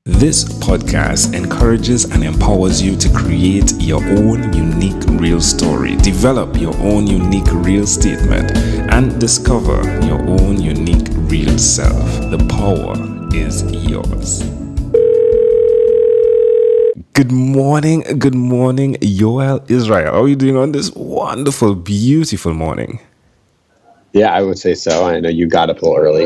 This podcast encourages and empowers you to create your own unique real story, develop your own unique real statement, and discover your own unique real self. The power is yours. Good morning, Yoel Israel. How are you doing on this wonderful, beautiful morning? Yeah, I would say so. I know you got up a little early.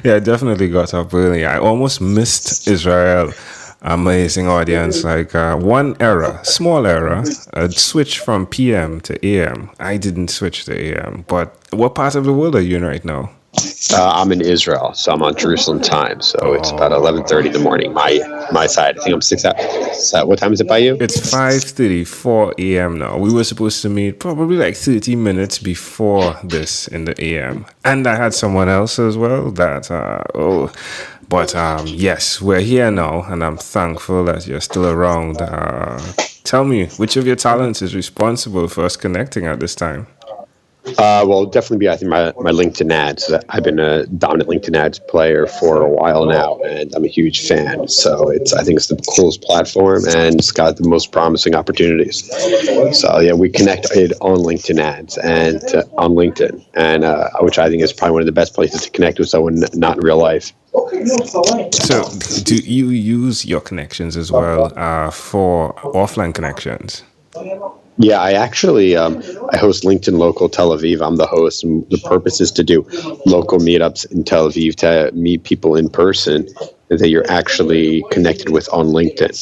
Yeah, I definitely got up early. I almost missed Israel. Amazing audience. Like one error, small error, a switch from PM to AM. I didn't switch to AM. But what part of the world are you in right now? I'm in Israel, so I'm on Jerusalem time. So it's about 11:30 in the morning. My side. I think I'm 6 hours. What time is it by you? It's 5:34 a.m. now. We were supposed to meet probably like 30 minutes before this in the AM. And I had someone else as well that, yes, we're here now, and I'm thankful that you're still around. Tell me, which of your talents is responsible for us connecting at this time? Well, definitely be, I think, my LinkedIn ads. I've been a dominant LinkedIn ads player for a while now, and I'm a huge fan. So I think it's the coolest platform, and it's got the most promising opportunities. So yeah, we connected on LinkedIn ads and on LinkedIn, and which I think is probably one of the best places to connect with someone not in real life. So do you use your connections as well for offline connections? Yeah, I actually I host LinkedIn Local Tel Aviv. I'm the host, and the purpose is to do local meetups in Tel Aviv to meet people in person that you're actually connected with on LinkedIn.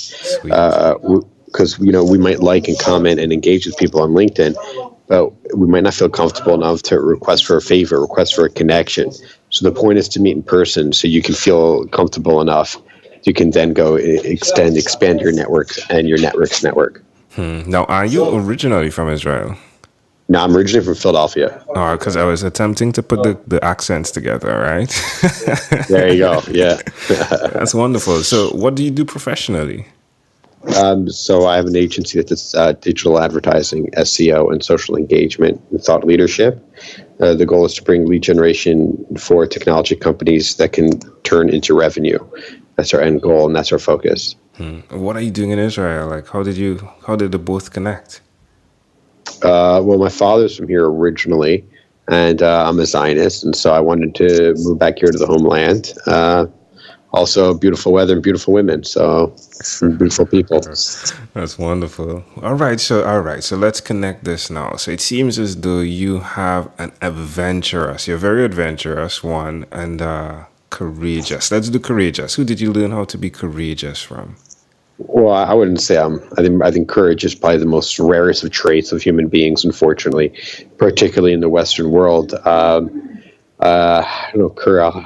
Because we might like and comment and engage with people on LinkedIn, but we might not feel comfortable enough to request for a favor, request for a connection. So the point is to meet in person, so you can feel comfortable enough. You can then go expand your network and your network's network. Now, are you originally from Israel? No, I'm originally from Philadelphia. Oh, because I was attempting to put the accents together, right? There you go. Yeah. That's wonderful. So what do you do professionally? So I have an agency that does digital advertising, SEO, and social engagement and thought leadership. The goal is to bring lead generation for technology companies that can turn into revenue. That's our end goal, and that's our focus. What are you doing in Israel? Like, how did the both connect? Well, my father's from here originally, and I'm a Zionist, and so I wanted to move back here to the homeland. Also, beautiful weather and beautiful women, so beautiful people. That's wonderful. All right, so let's connect this now. So it seems as though you have you're very adventurous one, and courageous. Let's do courageous. Who did you learn how to be courageous from? Well, I wouldn't say I think courage is probably the most rarest of traits of human beings, unfortunately, particularly in the Western world. I don't know,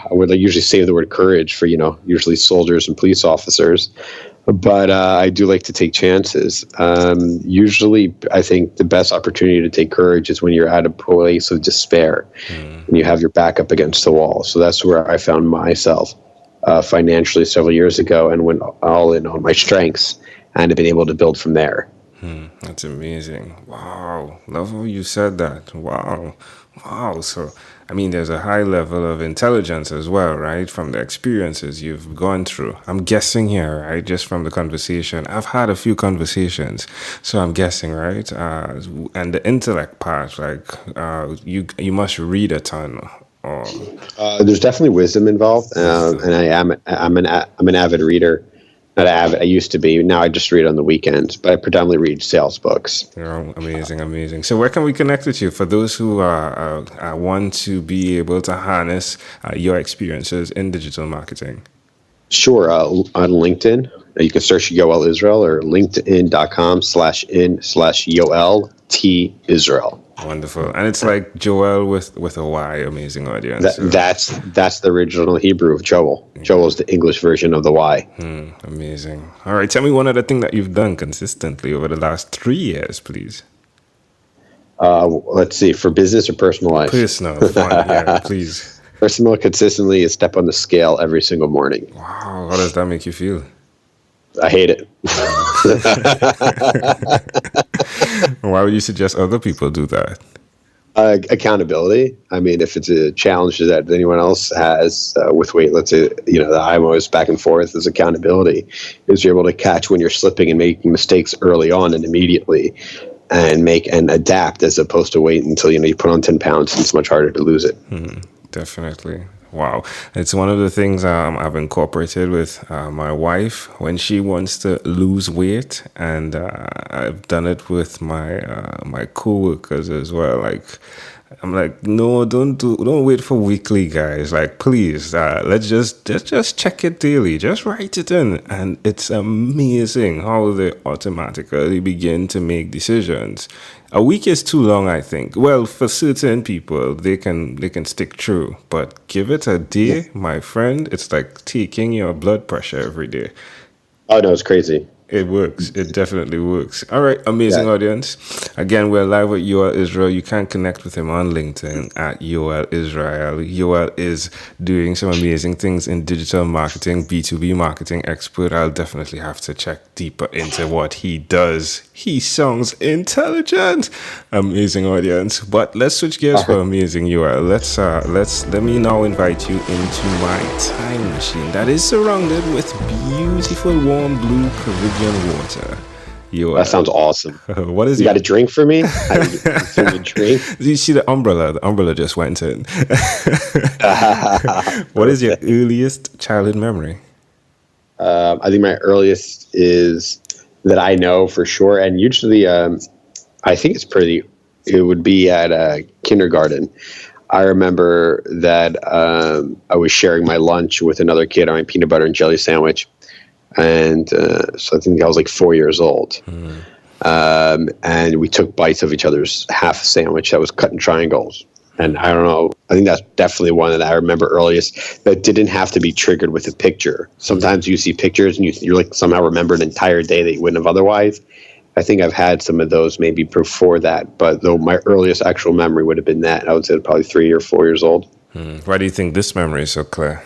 I would usually save the word courage for, usually soldiers and police officers. But I do like to take chances. Usually, I think the best opportunity to take courage is when you're at a place of despair and you have your back up against the wall. So that's where I found myself financially several years ago, and went all in on my strengths and have been able to build from there. That's amazing. Wow. Love how you said that. Wow. So, I mean, there's a high level of intelligence as well, right? From the experiences you've gone through. I'm guessing here, right? Just from the conversation. I've had a few conversations, so I'm guessing, right? And the intellect part, like, you must read a ton. There's definitely wisdom involved, and I'm an avid reader. Not avid, I used to be. Now I just read on the weekends, but I predominantly read sales books. Amazing. So where can we connect with you for those who want to be able to harness your experiences in digital marketing? Sure, on LinkedIn, you can search Yoel Israel or linkedin.com/in/Yoel T Israel. Wonderful. And it's like Joel with a Y. Amazing audience. That's the original Hebrew of Joel. Joel is the English version of the Y. Amazing. All right. Tell me one other thing that you've done consistently over the last 3 years, please. Let's see, for business or personal life? Personal. Yeah, please. Personal consistently is step on the scale every single morning. Wow. How does that make you feel? I hate it. Why would you suggest other people do that? Accountability. I mean, if it's a challenge that anyone else has with weight, let's say, the I'm always back and forth is accountability. Is you're able to catch when you're slipping and making mistakes early on and immediately, and make and adapt, as opposed to wait until you put on 10 pounds and it's much harder to lose it. Definitely. Wow. It's one of the things I've incorporated with my wife when she wants to lose weight, and I've done it with my coworkers as well. Like, I'm like, no, don't wait for weekly, guys. Like, please, let's just check it daily. Just write it in, and it's amazing how they automatically begin to make decisions. A week is too long, I think. Well, for certain people, they can stick true, but give it a day, my friend. It's like taking your blood pressure every day. Oh no, it's crazy. It works. It definitely works. All right, amazing Yeah. audience. Again, we're live with Yoel Israel. You can connect with him on LinkedIn at Yoel Israel. Yoel is doing some amazing things in digital marketing, B2B marketing expert. I'll definitely have to check deeper into what he does. He sounds intelligent. Amazing audience. But let's switch gears for amazing Yoel. Let me now invite you into my time machine that is surrounded with beautiful warm blue Caribbean water. That sounds awesome. What is You got your a drink for me? Give me a drink. you see the umbrella? The umbrella just went in. What is your earliest childhood memory? I think my earliest is that I know for sure, and usually, I think it would be at kindergarten. I remember that I was sharing my lunch with another kid on a peanut butter and jelly sandwich, and so I think I was like 4 years old. And we took bites of each other's half sandwich that was cut in triangles. And I don't know, I think that's definitely one that I remember earliest that didn't have to be triggered with a picture. Sometimes you see pictures and you're like somehow remember an entire day that you wouldn't have otherwise. I think I've had some of those maybe before that, but though my earliest actual memory would have been that. I would say probably 3 or 4 years old. Why do you think this memory is so clear?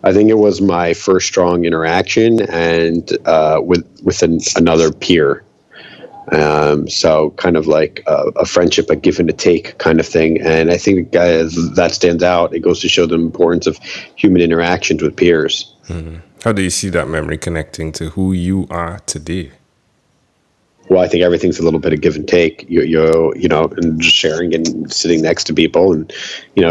I think it was my first strong interaction and with another peer. So kind of like a friendship, a give and a take kind of thing. And I think that stands out. It goes to show the importance of human interactions with peers. How do you see that memory connecting to who you are today? Well, I think everything's a little bit of give and take. And just sharing and sitting next to people, and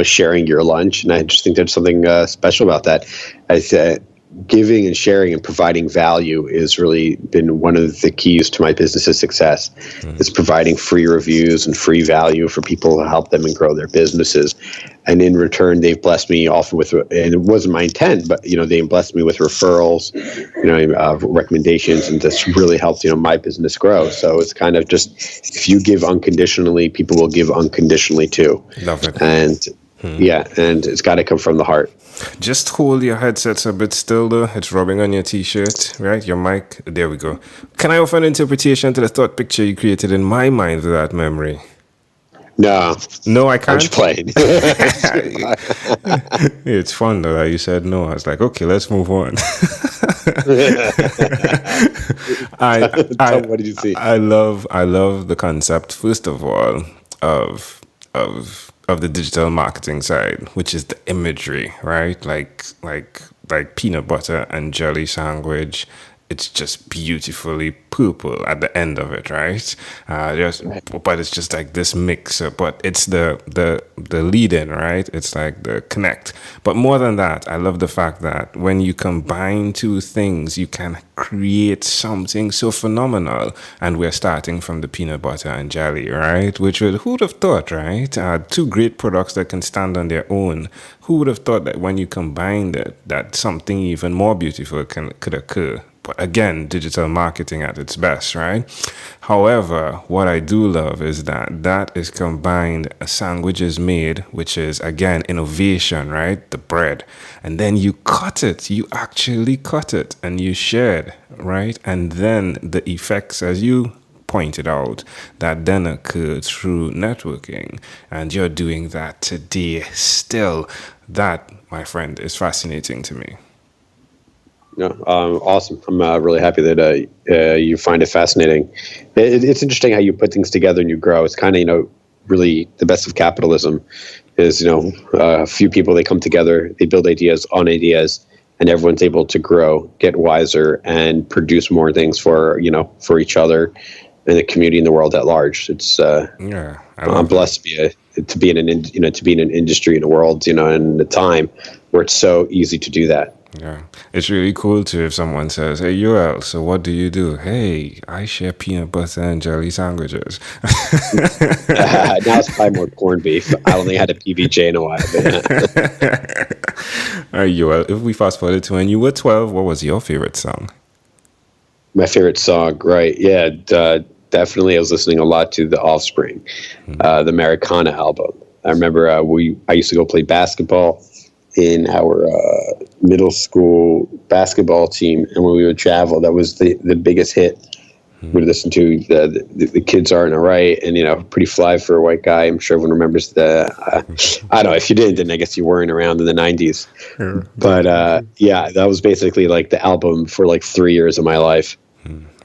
sharing your lunch. And I just think there's something special about that. I said giving and sharing and providing value is really been one of the keys to my business's success. Is providing free reviews and free value for people to help them and grow their businesses. And in return, they've blessed me often with, and it wasn't my intent, but they blessed me with referrals, recommendations, and this really helped my business grow. So it's kind of just, if you give unconditionally, people will give unconditionally too. Love it. And yeah, and it's got to come from the heart. Just hold your headsets a bit still, though. It's rubbing on your t-shirt, right? Your mic. There we go. Can I offer an interpretation to the thought picture you created in my mind with that memory? No, No, I I'm can't. just playing. It's fun though that you said no. I was like, okay, let's move on. What did you see? I love the concept, first of all, of the digital marketing side, which is the imagery, right? Like peanut butter and jelly sandwich. It's just beautifully purple at the end of it, right? But it's just like this mixer. But it's the lead in, right? It's like the connect. But more than that, I love the fact that when you combine two things, you can create something so phenomenal. And we're starting from the peanut butter and jelly, right? Who'd have thought, right? Two great products that can stand on their own. Who would have thought that when you combined it, that something even more beautiful could occur? But again, digital marketing at its best, right? However, what I do love is that is combined, a sandwich is made, which is, again, innovation, right? The bread. And then you cut it. You actually cut it and you shared, right? And then the effects, as you pointed out, that then occur through networking. And you're doing that today still. That, my friend, is fascinating to me. No, awesome. I'm really happy that you find it fascinating. It's interesting how you put things together and you grow. It's kind of, really the best of capitalism is, a few people, they come together, they build ideas on ideas, and everyone's able to grow, get wiser, and produce more things for each other and the community and the world at large. It's Yeah, I I'm love that. blessed to be in an industry in a world, in a time where it's so easy to do that. Yeah, it's really cool too if someone says, "Hey, Yoel, so what do you do?" "Hey, I share peanut butter and jelly sandwiches." Now it's probably more corned beef. I don't think I had a PBJ in a while. But All right, Yoel, if we fast forward to when you were 12, what was your favorite song? my favorite song, right? Yeah, definitely. I was listening a lot to The Offspring, the Americana album. I remember I used to go play basketball in our middle school basketball team, and when we would travel, that was the biggest hit. We'd listen to the Kids Aren't Alright, and Pretty Fly for a White Guy. I'm sure everyone remembers the. I don't know if you didn't, then I guess you weren't around in the '90s. Yeah, But definitely. yeah, that was basically like the album for like 3 years of my life.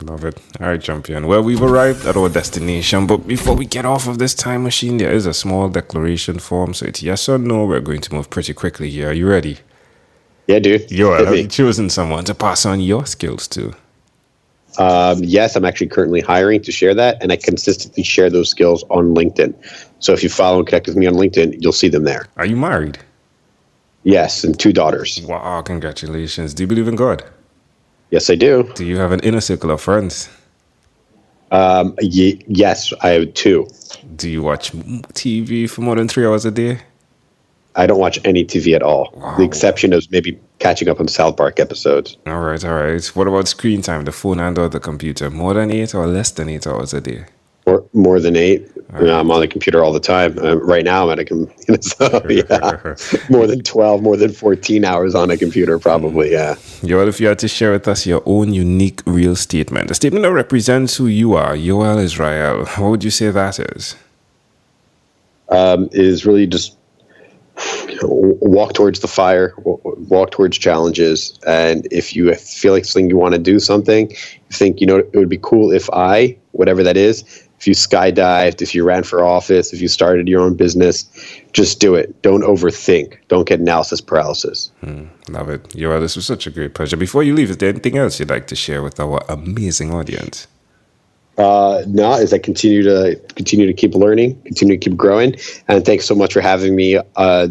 Love it. All right, champion. Well, we've arrived at our destination, but before we get off of this time machine, there is a small declaration form. So it's yes or no. We're going to move pretty quickly here. Are you ready? Yeah, dude, Yoel, hit have you me. chosen someone to pass on your skills to? Yes, I'm actually currently hiring to share that, and I consistently share those skills on LinkedIn. So if you follow and connect with me on LinkedIn, you'll see them there. Are you married? Yes, and 2 daughters. Wow, congratulations. Do you believe in God? Yes, I do. Do you have an inner circle of friends? Yes, I have 2. Do you watch TV for more than 3 hours a day? I don't watch any TV at all. The Wow. exception is maybe catching up on South Park episodes. All right, all right. What about screen time, the phone and or the computer? More than 8 or less than 8 hours a day? Or more than 8. I'm on the computer all the time. Right now, I'm at a computer. So, yeah, more than 12, more than 14 hours on a computer, probably. Yeah. Yoel, if you had to share with us your own unique real statement, a statement that represents who you are, Yoel Israel, what would you say that is? Is really just walk towards the fire, walk towards challenges. And if you feel like something you want to do something, you think, it would be cool if whatever that is, if you skydived, if you ran for office, if you started your own business, just do it. Don't overthink. Don't get analysis paralysis. Love it. Yoel, this was such a great pleasure. Before you leave, is there anything else you'd like to share with our amazing audience? No, as I continue to keep learning, continue to keep growing, and thanks so much for having me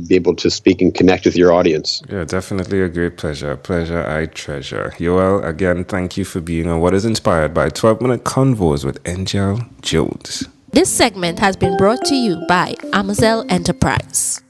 be able to speak and connect with your audience. Yeah, definitely a great pleasure. A pleasure I treasure. Yoel, again, thank you for being on what is inspired by 12-minute convos with Angel Jones. This segment has been brought to you by Amazel Enterprise.